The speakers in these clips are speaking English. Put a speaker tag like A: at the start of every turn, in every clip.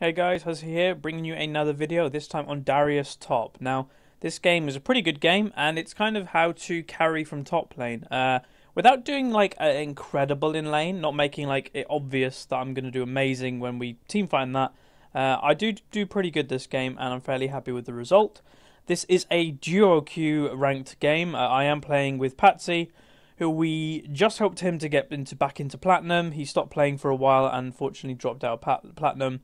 A: Hey guys, Huzzy here, bringing you another video, this time on Darius top. Now, this game is a pretty good game, and it's kind of how to carry from top lane. Without doing like incredible in lane, not making like it obvious that I'm going to do amazing when we team fight and that. I do pretty good this game, and I'm fairly happy with the result. This is a duo queue ranked game. I am playing with Patsy, who we just hoped him to get back into platinum. He stopped playing for a while and unfortunately dropped out of platinum.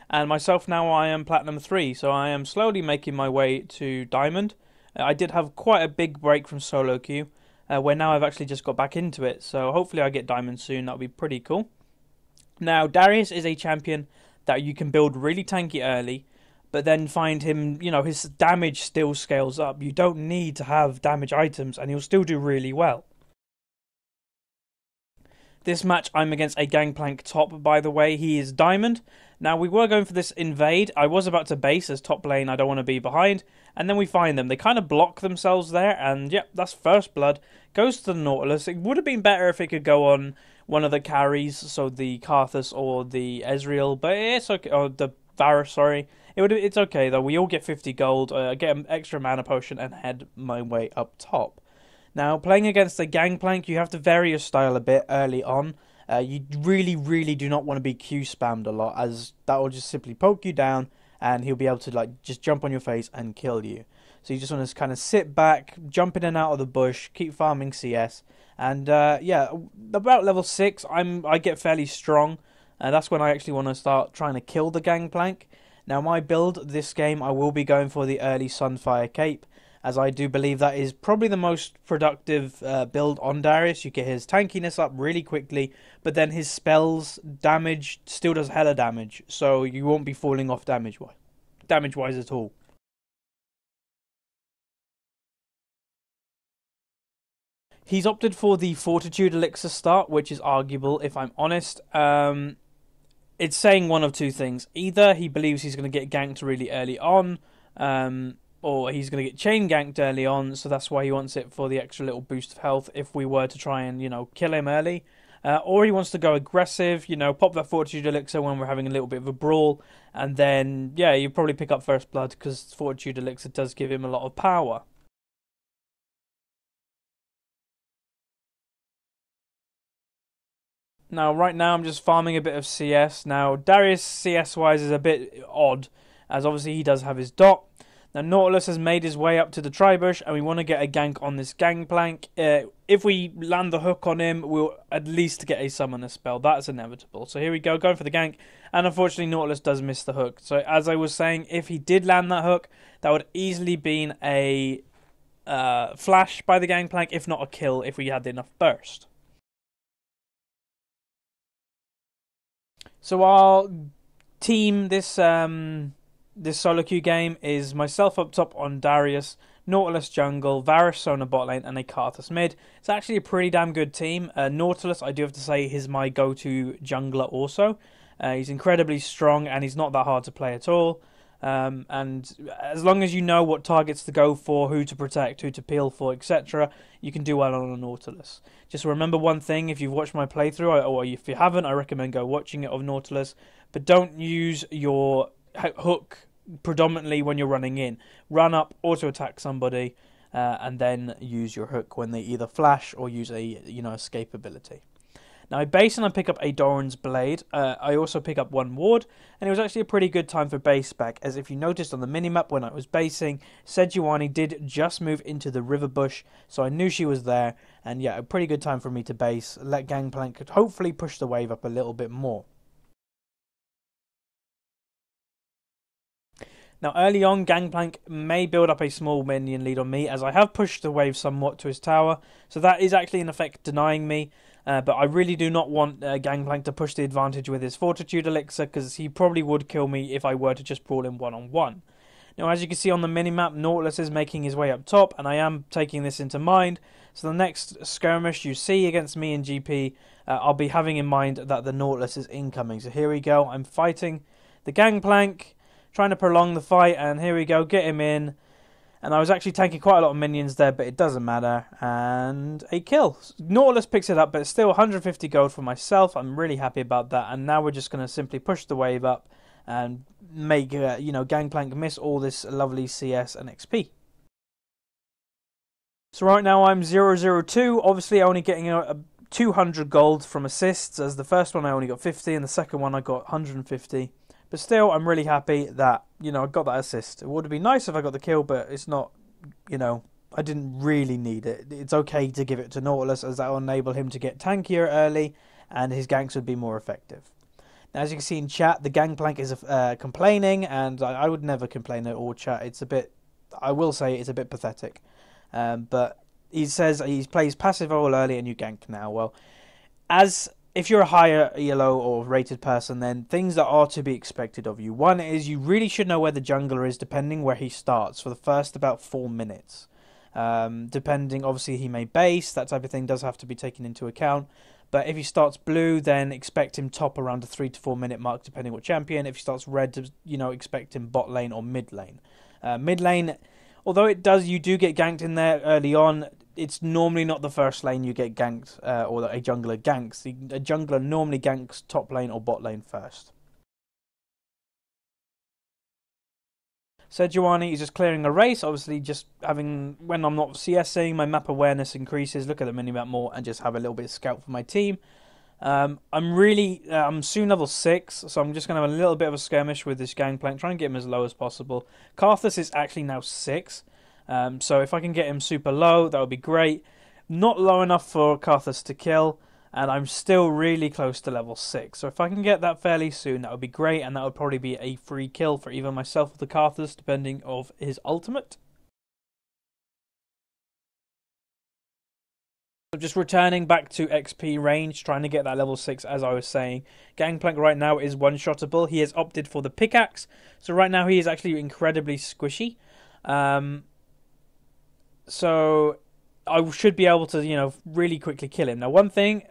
A: And myself now, I am Platinum 3, so I am slowly making my way to Diamond. I did have quite a big break from solo queue, where now I've actually just got back into it, so hopefully I get Diamond soon. That'll be pretty cool. Now, Darius is a champion that you can build really tanky early, but then find him, his damage still scales up. You don't need to have damage items, and he'll still do really well. This match, I'm against a Gangplank top, by the way. He is Diamond. Now, we were going for this invade. I was about to base as top lane. I don't want to be behind. And then we find them. They kind of block themselves there. And, yep, that's first blood. Goes to the Nautilus. It would have been better if it could go on one of the carries. So the Karthus or the Ezreal. But it's okay. Or the Varus, sorry. It's okay, though. We all get 50 gold. Get an extra mana potion and head my way up top. Now, playing against a Gangplank, you have to vary your style a bit early on. You really do not want to be Q spammed a lot, as that will just simply poke you down, and he'll be able to just jump on your face and kill you. So you just want to kind of sit back, jump in and out of the bush, keep farming CS, and yeah, about level 6, I get fairly strong. That's when I actually want to start trying to kill the Gangplank. Now, my build this game, I will be going for the early Sunfire Cape, as I do believe that is probably the most productive build on Darius. You get his tankiness up really quickly, but then his spells damage still does hella damage, so you won't be falling off damage-wise at all. He's opted for the Fortitude Elixir start, which is arguable, if I'm honest. It's saying one of two things. Either he believes he's going to get ganked really early on, or he's going to get chain ganked early on, so that's why he wants it for the extra little boost of health if we were to try and, kill him early. Or he wants to go aggressive, pop that Fortitude Elixir when we're having a little bit of a brawl, and then, yeah, you probably pick up First Blood, because Fortitude Elixir does give him a lot of power. Now, right now, I'm just farming a bit of CS. Now, Darius CS-wise is a bit odd, as obviously he does have his dot. Now, Nautilus has made his way up to the Tribush, and we want to get a gank on this Gangplank. If we land the hook on him, we'll at least get a Summoner spell. That's inevitable. So here we go, going for the gank. And unfortunately, Nautilus does miss the hook. So as I was saying, if he did land that hook, that would easily been a flash by the Gangplank, if not a kill, if we had enough burst. So our team, this solo queue game is myself up top on Darius, Nautilus jungle, Varus Sona bot lane, and a Karthus mid. It's actually a pretty damn good team. Nautilus, I do have to say, is my go-to jungler also. He's incredibly strong, and he's not that hard to play at all. And as long as you know what targets to go for, who to protect, who to peel for, etc., you can do well on a Nautilus. Just remember one thing, if you've watched my playthrough, or if you haven't, I recommend go watching it of Nautilus, but don't use your hook predominantly when you're running in. Run up, auto attack somebody, and then use your hook when they either flash or use a escape ability. Now, I base and I pick up a Doran's Blade. I also pick up one ward, and it was actually a pretty good time for base spec, as if you noticed on the minimap when I was basing, Sejuani did just move into the river bush, so I knew she was there, and yeah, a pretty good time for me to base, let Gangplank could hopefully push the wave up a little bit more. Now, early on, Gangplank may build up a small minion lead on me, as I have pushed the wave somewhat to his tower, so that is actually in effect denying me, but I really do not want Gangplank to push the advantage with his Fortitude Elixir, because he probably would kill me if I were to just brawl him one-on-one. Now, as you can see on the minimap, Nautilus is making his way up top, and I am taking this into mind, so the next skirmish you see against me in GP, I'll be having in mind that the Nautilus is incoming. So here we go, I'm fighting the Gangplank, trying to prolong the fight, and here we go, get him in. And I was actually tanking quite a lot of minions there, but it doesn't matter. And a kill. Nautilus picks it up, but it's still 150 gold for myself. I'm really happy about that. And now we're just going to simply push the wave up and make Gangplank miss all this lovely CS and XP. So right now I'm 002, obviously only getting a 200 gold from assists, as the first one I only got 50 and the second one I got 150. But still, I'm really happy that, I got that assist. It would have been nice if I got the kill, but it's not, I didn't really need it. It's okay to give it to Nautilus, as that will enable him to get tankier early and his ganks would be more effective. Now, as you can see in chat, the Gangplank is complaining, and I would never complain at all, chat. I will say it's a bit pathetic. But he says he plays passive all early and you gank now. Well, if you're a higher ELO or rated person, then things that are to be expected of you. One is you really should know where the jungler is, depending where he starts, for the first about 4 minutes. Depending, obviously he may base, that type of thing does have to be taken into account. But if he starts blue, then expect him top around the 3 to 4 minute mark, depending what champion. If he starts red, expect him bot lane or mid lane. Mid lane, although you do get ganked in there early on, it's normally not the first lane you get ganked, or a jungler ganks. A jungler normally ganks top lane or bot lane first. Sejuani is just clearing a race, obviously just when I'm not CSing, my map awareness increases, look at the minimap more, and just have a little bit of scout for my team. I'm soon level 6, so I'm just going to have a little bit of a skirmish with this Gangplank, try and get him as low as possible. Karthus is actually now 6, so if I can get him super low, that would be great. Not low enough for Karthus to kill, and I'm still really close to level 6. So if I can get that fairly soon, that would be great, and that would probably be a free kill for either myself or the Karthus, depending on his ultimate. So just returning back to XP range, trying to get that level 6, as I was saying. Gangplank right now is one-shottable. He has opted for the pickaxe, so right now he is actually incredibly squishy. So I should be able to, really quickly kill him. Now, one thing,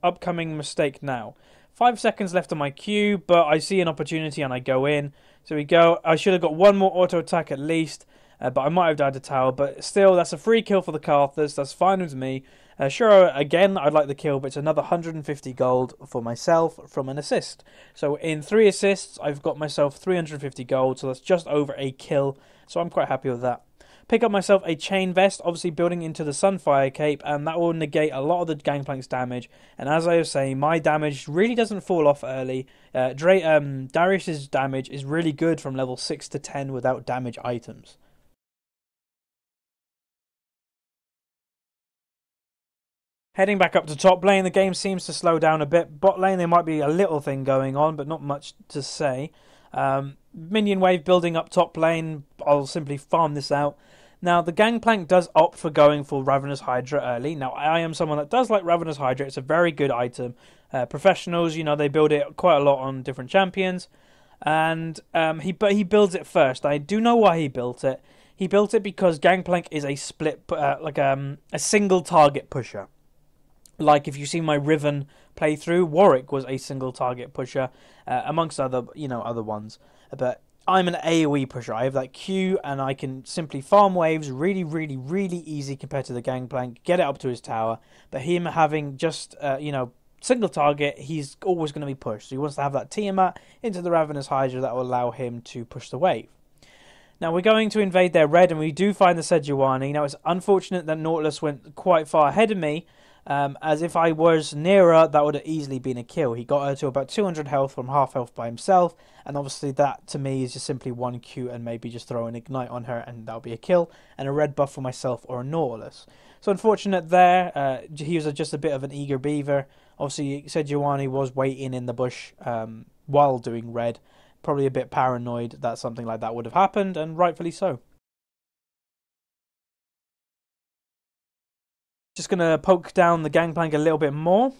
A: upcoming mistake now. 5 seconds left on my queue, but I see an opportunity and I go in. So we go. I should have got one more auto attack at least, but I might have died to tower. But still, that's a free kill for the Karthus. That's fine with me. Sure, again, I'd like the kill, but it's another 150 gold for myself from an assist. So in 3 assists, I've got myself 350 gold, so that's just over a kill. So I'm quite happy with that. Pick up myself a chain vest, obviously building into the Sunfire cape, and that will negate a lot of the Gangplank's damage. And as I was saying, my damage really doesn't fall off early. Darius's damage is really good from level 6 to 10 without damage items. Heading back up to top lane, the game seems to slow down a bit. Bot lane, there might be a little thing going on, but not much to say. Minion wave building up top lane. I'll simply farm this out. Now, the Gangplank does opt for going for Ravenous Hydra early. Now, I am someone that does like Ravenous Hydra. It's a very good item. Professionals, they build it quite a lot on different champions. And he builds it first. I do know why he built it. He built it because Gangplank is a split, a single target pusher. Like if you see my Riven playthrough, Warwick was a single target pusher, amongst other ones. But I'm an AoE pusher. I have that Q, and I can simply farm waves really, really, really easy compared to the Gangplank. Get it up to his tower. But him having just single target, he's always going to be pushed. So he wants to have that Tiamat into the Ravenous Hydra that will allow him to push the wave. Now we're going to invade their red, and we do find the Sejuani. Now it's unfortunate that Nautilus went quite far ahead of me. As if I was nearer, that would have easily been a kill. He got her to about 200 health from half health by himself, and obviously that to me is just simply 1 Q and maybe just throw an ignite on her, and that'll be a kill, and a red buff for myself or a Nautilus. So unfortunate there. He was just a bit of an eager beaver. Obviously Sejuani was waiting in the bush while doing red. Probably a bit paranoid that something like that would have happened, and rightfully so. Just going to poke down the Gangplank a little bit more.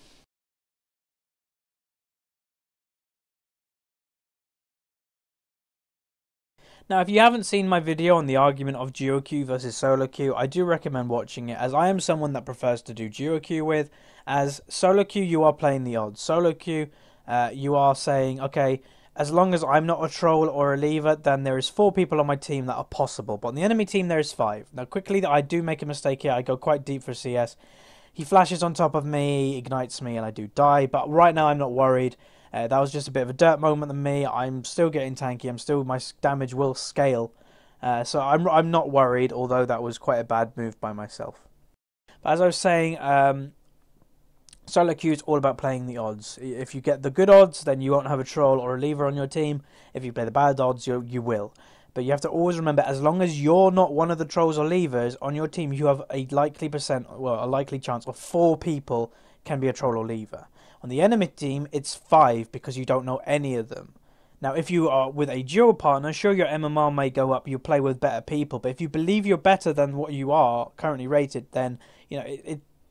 A: Now, if you haven't seen my video on the argument of duo queue versus solo queue, I do recommend watching it, as I am someone that prefers to do duo queue with. As solo queue, you are playing the odds. Solo queue, you are saying, okay, as long as I'm not a troll or a leaver, then there is 4 people on my team that are possible. But on the enemy team, there is 5. Now, quickly, I do make a mistake here. I go quite deep for CS. He flashes on top of me, ignites me, and I do die. But right now, I'm not worried. That was just a bit of a dirt moment than me. I'm still getting tanky. My damage will scale. So I'm not worried, although that was quite a bad move by myself. But as I was saying, solo queue is all about playing the odds. If you get the good odds, then you won't have a troll or a lever on your team. If you play the bad odds, you will. But you have to always remember, as long as you're not one of the trolls or levers on your team, you have a likely chance of 4 people can be a troll or lever. On the enemy team, it's 5 because you don't know any of them. Now, if you are with a duo partner, sure, your MMR may go up, you play with better people, but if you believe you're better than what you are currently rated, then,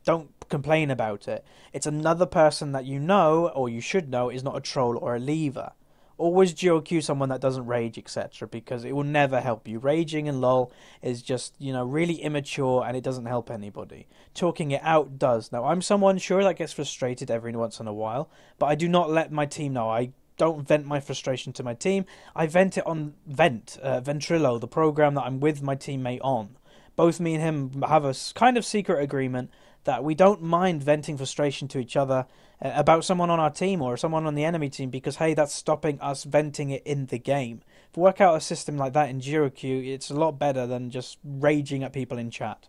A: don't complain about it. It's another person that you know, or you should know, is not a troll or a lever. Always duo queue someone that doesn't rage, etc., because it will never help you. Raging and LOL is just, really immature, and it doesn't help anybody. Talking it out does. Now, I'm someone, sure, that gets frustrated every once in a while, but I do not let my team know. I don't vent my frustration to my team. I vent it on Ventrilo, the program that I'm with my teammate on. Both me and him have a kind of secret agreement that we don't mind venting frustration to each other about someone on our team or someone on the enemy team, because, hey, that's stopping us venting it in the game. If we work out a system like that in duo queue, it's a lot better than just raging at people in chat.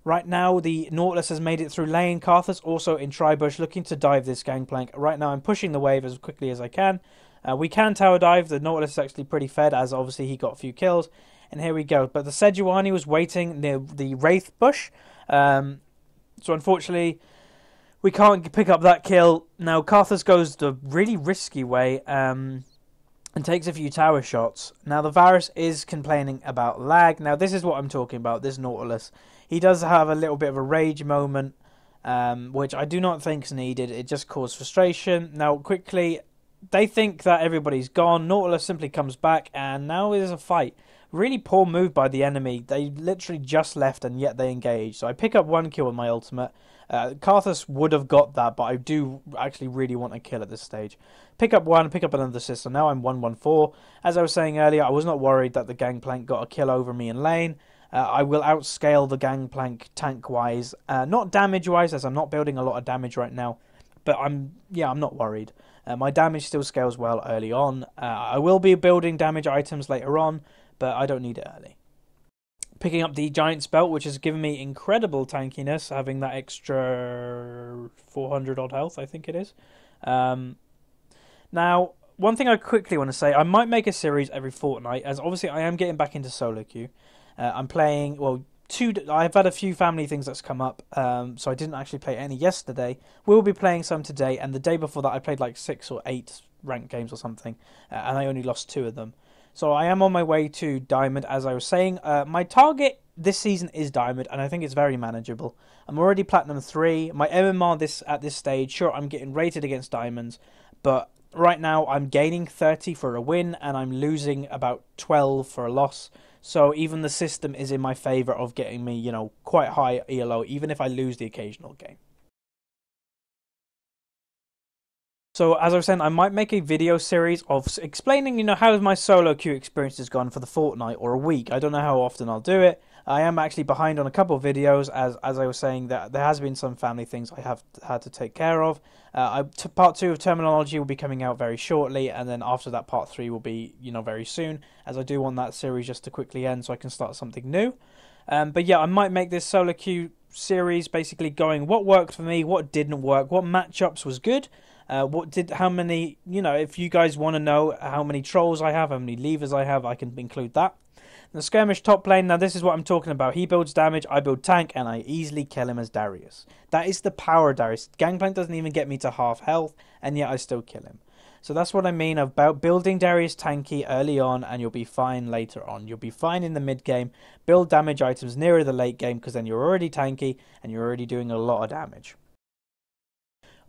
A: Right now, the Nautilus has made it through lane. Karthus also in Tribush, looking to dive this gangplank. Right now, I'm pushing the wave as quickly as I can. We can tower dive. The Nautilus is actually pretty fed, as obviously he got a few kills. And here we go. But the Sejuani was waiting near the Wraith bush. So unfortunately, we can't pick up that kill. Now, Karthus goes the really risky way and takes a few tower shots. Now, the Varus is complaining about lag. Now, this is what I'm talking about, this Nautilus. He does have a little bit of a rage moment, which I do not think is needed. It just caused frustration. Now, quickly, they think that everybody's gone. Nautilus simply comes back, and now there's a fight. Really poor move by the enemy. They literally just left, and yet they engage. So I pick up 1 kill with my ultimate. Karthus would have got that, but I do actually really want a kill at this stage. Pick up 1, pick up another assist, so now I'm 1-1-4. As I was saying earlier, I was not worried that the gangplank got a kill over me in lane. I will outscale the gangplank tank-wise, not damage-wise, as I'm not building a lot of damage right now, but I'm not worried. My damage still scales well early on. I will be building damage items later on, but I don't need it early. Picking up the Giant's Belt, which has given me incredible tankiness, having that extra 400 odd health, I think it is. Now, one thing I quickly want to say, I might make a series every fortnight, as obviously I am getting back into solo queue. I'm playing, I've had a few family things that's come up, so I didn't actually play any yesterday. We'll be playing some today, and the day before that I played like 6 or 8 ranked games or something, and I only lost 2 of them. So I am on my way to Diamond, as I was saying. My target this season is Diamond, and I think it's very manageable. I'm already Platinum 3. My MMR at this stage, sure, I'm getting rated against Diamonds, but right now I'm gaining 30 for a win, and I'm losing about 12 for a loss. So even the system is in my favour of getting me, quite high ELO, even if I lose the occasional game. So as I was saying, I might make a video series of explaining, how my solo queue experience has gone for the fortnight or a week. I don't know how often I'll do it. I am actually behind on a couple of videos, as I was saying, that there has been some family things I have had to take care of. Part 2 of Terminology will be coming out very shortly, and then after that, Part 3 will be, very soon, as I do want that series just to quickly end so I can start something new. But yeah, I might make this solo queue series basically going what worked for me, what didn't work, what matchups was good, how many, if you guys want to know how many trolls I have, how many levers I have, I can include that. The skirmish top lane, now this is what I'm talking about. He builds damage, I build tank, and I easily kill him as Darius. That is the power of Darius. Gangplank doesn't even get me to half health, and yet I still kill him. So that's what I mean about building Darius tanky early on, and you'll be fine later on. You'll be fine in the mid game. Build damage items nearer the late game, because then you're already tanky, and you're already doing a lot of damage.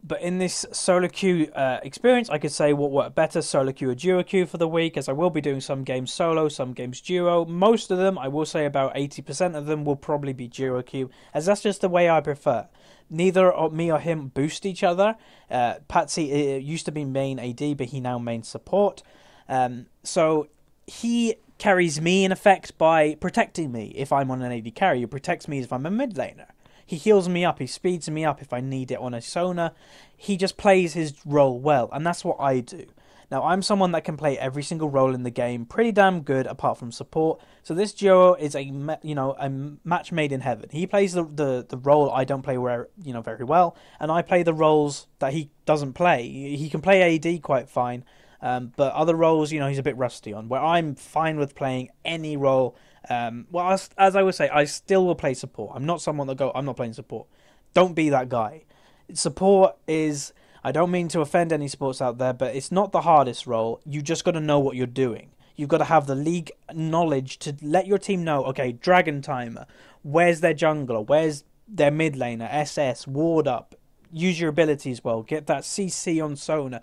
A: But in this solo queue experience, I could say what worked better, solo queue or duo queue for the week, as I will be doing some games solo, some games duo. Most of them, I will say about 80% of them will probably be duo queue, as that's just the way I prefer. Neither me or him boost each other. Patsy used to be main AD, but he now main support. So he carries me in effect by protecting me if I'm on an AD carry. He protects me if I'm a mid laner. He heals me up, he speeds me up if I need it on a Sona. He just plays his role well, and that's what I do. Now, I'm someone that can play every single role in the game pretty damn good, apart from support. So this duo is a match made in heaven. He plays the role I don't play very well, and I play the roles that he doesn't play. He can play AD quite fine, but other roles, he's a bit rusty on. Where I'm fine with playing any role. As I would say, I still will play support. I'm not someone that I'm not playing support. Don't be that guy. Support is... I don't mean to offend any sports out there, but it's not the hardest role. You just got to know what you're doing. You've got to have the league knowledge to let your team know, okay, Dragon Timer, where's their jungler, where's their mid laner, SS, ward up, use your abilities well, get that CC on Sona,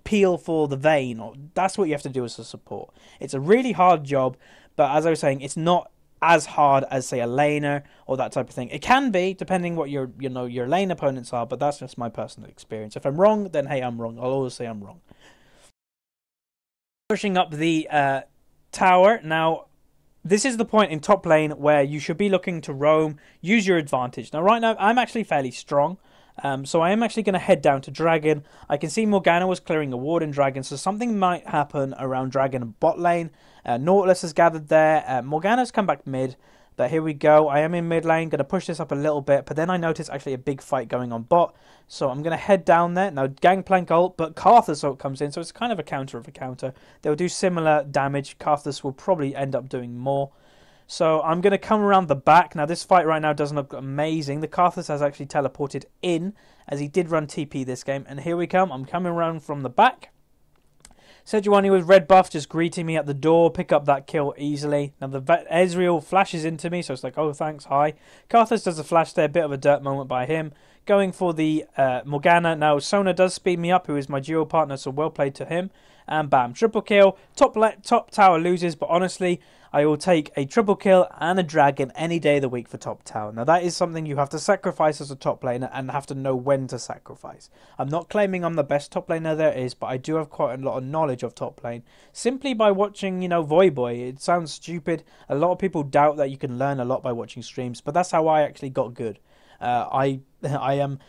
A: peel for the Vayne. That's what you have to do as a support. It's a really hard job, but as I was saying, it's not as hard as, say, a laner or that type of thing. It can be, depending what your lane opponents are, but that's just my personal experience. If I'm wrong, then hey, I'm wrong. I'll always say I'm wrong. Pushing up the tower. Now, this is the point in top lane where you should be looking to roam, use your advantage. Now, right now, I'm actually fairly strong. So I am actually going to head down to Dragon. I can see Morgana was clearing a ward in Dragon, so something might happen around Dragon and bot lane. Nautilus has gathered there. Morgana's come back mid, but here we go. I am in mid lane, going to push this up a little bit, but then I notice actually a big fight going on bot, so I'm going to head down there. Now, Gangplank ult, but Karthus ult comes in, so it's kind of a counter of a counter. They'll do similar damage. Karthus will probably end up doing more. So I'm going to come around the back. Now, this fight right now doesn't look amazing. The Karthus has actually teleported in, as he did run TP this game. And here we come. I'm coming around from the back. Sejuani with red buff just greeting me at the door. Pick up that kill easily. Now, the Ezreal flashes into me, so it's like, oh, thanks, hi. Karthus does a flash there. Bit of a dirt moment by him. Going for the Morgana. Now, Sona does speed me up, who is my duo partner, so well played to him. And bam, triple kill. Top tower loses, but honestly, I will take a triple kill and a dragon any day of the week for top tower. Now, that is something you have to sacrifice as a top laner and have to know when to sacrifice. I'm not claiming I'm the best top laner there is, but I do have quite a lot of knowledge of top lane. Simply by watching, Voyboy. It sounds stupid. A lot of people doubt that you can learn a lot by watching streams, but that's how I actually got good. I am...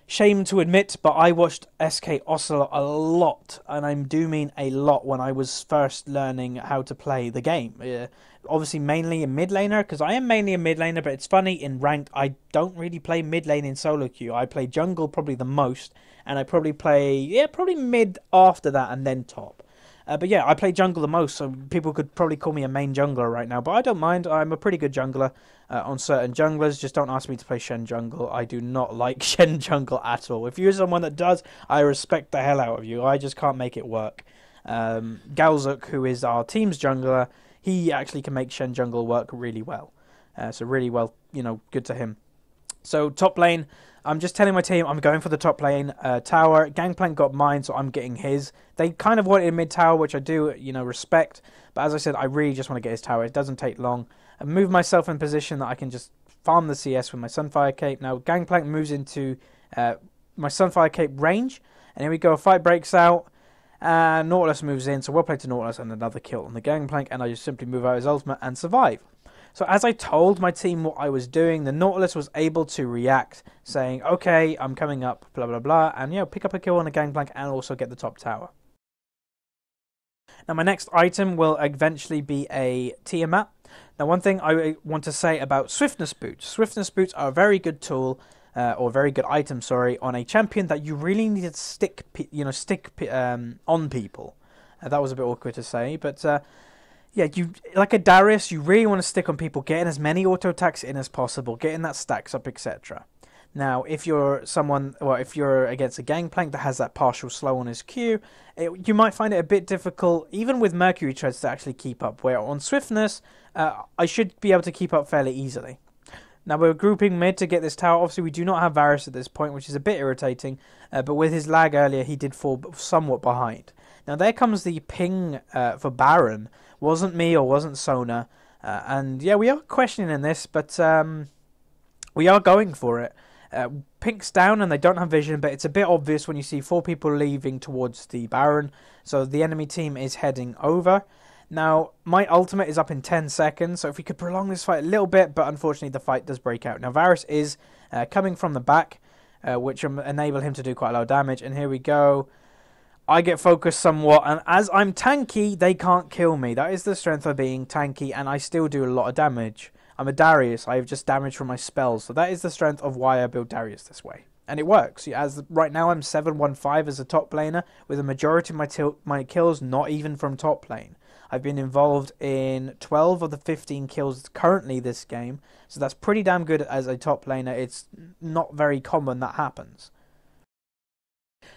A: Shame to admit, but I watched SK Ocelot a lot, and I do mean a lot, when I was first learning how to play the game. Obviously, mainly a mid laner, because I am mainly a mid laner, but it's funny, in ranked, I don't really play mid lane in solo queue. I play jungle probably the most, and I probably play, probably mid after that, and then top. But yeah, I play jungle the most, so people could probably call me a main jungler right now. But I don't mind. I'm a pretty good jungler on certain junglers. Just don't ask me to play Shen jungle. I do not like Shen jungle at all. If you're someone that does, I respect the hell out of you. I just can't make it work. Galzuk, who is our team's jungler, he actually can make Shen jungle work really well. So really well, good to him. So top lane, I'm just telling my team I'm going for the top lane tower. Gangplank got mine, so I'm getting his. They kind of wanted mid tower, which I do, respect. But as I said, I really just want to get his tower. It doesn't take long. I move myself in position that I can just farm the CS with my Sunfire Cape. Now Gangplank moves into my Sunfire Cape range. And here we go, a fight breaks out. Nautilus moves in, so well played to Nautilus, and another kill on the Gangplank. And I just simply move out his ultimate and survive. So as I told my team what I was doing, the Nautilus was able to react, saying, okay, I'm coming up, blah, blah, blah, and, pick up a kill on the Gangplank and also get the top tower. Now, my next item will eventually be a Tiamat. Now, one thing I want to say about Swiftness Boots. Swiftness Boots are a very good tool, or very good item, sorry, on a champion that you really need to stick on people. That was a bit awkward to say, but... yeah, like a Darius, you really want to stick on people, getting as many auto attacks in as possible, getting that stacks up, etc. Now, if you're if you're against a Gangplank that has that partial slow on his Q, you might find it a bit difficult, even with Mercury Treads, to actually keep up. Where on Swiftness, I should be able to keep up fairly easily. Now, we're grouping mid to get this tower. Obviously, we do not have Varus at this point, which is a bit irritating. But with his lag earlier, he did fall somewhat behind. Now, there comes the ping for Baron. Wasn't me or wasn't Sona. And yeah, we are questioning this, but we are going for it. Pink's down and they don't have vision, but it's a bit obvious when you see 4 people leaving towards the Baron. So the enemy team is heading over. Now, my ultimate is up in 10 seconds, so if we could prolong this fight a little bit, but unfortunately the fight does break out. Now, Varus is coming from the back, which will enable him to do quite a lot of damage, and here we go. I get focused somewhat, and as I'm tanky, they can't kill me. That is the strength of being tanky, and I still do a lot of damage. I'm a Darius. I have just damage from my spells, so that is the strength of why I build Darius this way. And it works. As right now, I'm 7-1-5 as a top laner, with a majority of my kills not even from top lane. I've been involved in 12 of the 15 kills currently this game, so that's pretty damn good as a top laner. It's not very common that happens.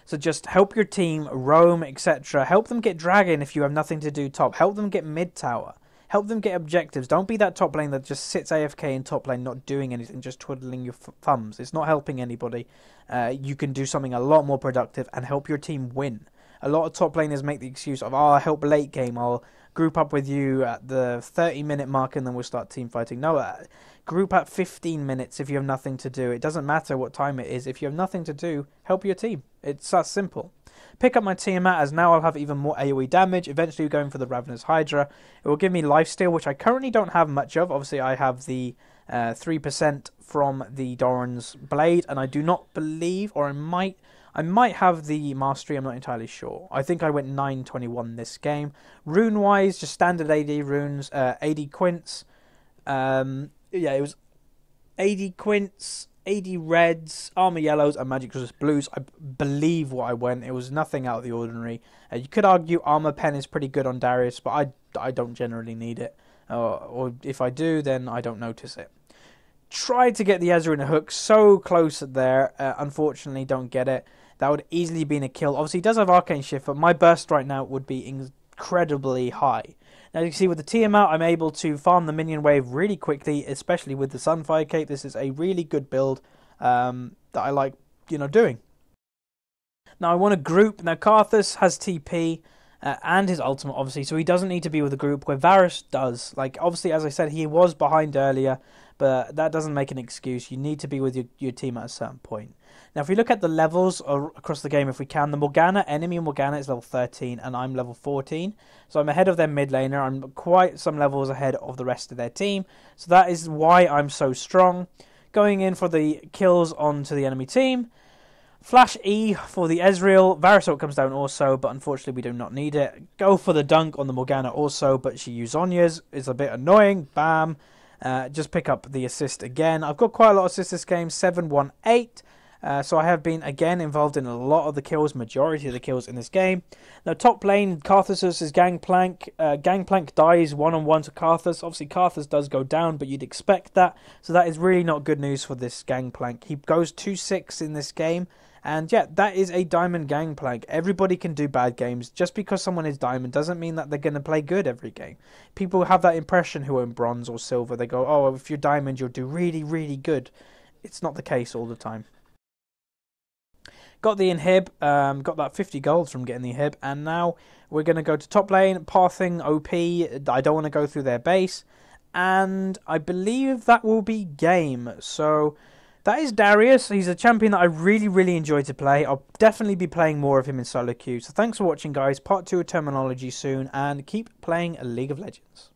A: So just help your team roam, etc. Help them get dragon if you have nothing to do top. Help them get mid tower. Help them get objectives. Don't be that top lane that just sits AFK in top lane not doing anything, just twiddling your thumbs. It's not helping anybody. You can do something a lot more productive and help your team win. A lot of top laners make the excuse of, oh, I'll help late game. I'll group up with you at the 30-minute mark and then we'll start team fighting. No, group at 15 minutes if you have nothing to do. It doesn't matter what time it is. If you have nothing to do, help your team. It's that simple. Pick up my Tiamat, as now I'll have even more AoE damage. Eventually going for the Ravenous Hydra. It will give me lifesteal, which I currently don't have much of. Obviously, I have the 3% from the Doran's Blade, and I do not believe, or I might have the Mastery, I'm not entirely sure. I think I went 921 this game. Rune-wise, just standard AD runes, 80 quints. Yeah, it was 80 quints, 80 reds, armor yellows, and magic resist blues. I believe what I went. It was nothing out of the ordinary. You could argue armor pen is pretty good on Darius, but I don't generally need it. Or if I do, then I don't notice it. Tried to get the Ezra in a hook, so close there. Unfortunately, don't get it. That would easily been a kill. Obviously, he does have Arcane Shift, but my burst right now would be incredibly high. Now, you can see with the Tiamat, I'm able to farm the minion wave really quickly, especially with the Sunfire Cape. This is a really good build that I like, doing. Now, I want to group. Now, Karthus has TP and his ultimate, obviously, so he doesn't need to be with a group, where Varus does. Like, obviously, as I said, he was behind earlier, but that doesn't make an excuse. You need to be with your team at a certain point. Now, if we look at the levels across the game, if we can, the enemy Morgana is level 13, and I'm level 14. So I'm ahead of their mid laner. I'm quite some levels ahead of the rest of their team. So that is why I'm so strong. Going in for the kills onto the enemy team. Flash E for the Ezreal. Varus ult comes down also, but unfortunately we do not need it. Go for the dunk on the Morgana also, but she used Sonya's. It's a bit annoying. Bam. Just pick up the assist again. I've got quite a lot of assists this game. 7-1-8. So I have been, again, involved in a lot of the kills, majority of the kills in this game. Now, top lane, Karthus versus Gangplank. Gangplank dies one-on-one to Karthus. Obviously, Karthus does go down, but you'd expect that. So that is really not good news for this Gangplank. He goes 2-6 in this game. And yeah, that is a diamond Gangplank. Everybody can do bad games. Just because someone is diamond doesn't mean that they're going to play good every game. People have that impression who are in bronze or silver. They go, oh, if you're diamond, you'll do really, really good. It's not the case all the time. Got the inhib, got that 50 gold from getting the inhib, and now we're going to go to top lane, pathing OP. I don't want to go through their base, and I believe that will be game. So that is Darius. He's a champion that I really, really enjoy to play. I'll definitely be playing more of him in solo queue. So thanks for watching, guys. Part 2 of Terminology soon, and keep playing League of Legends.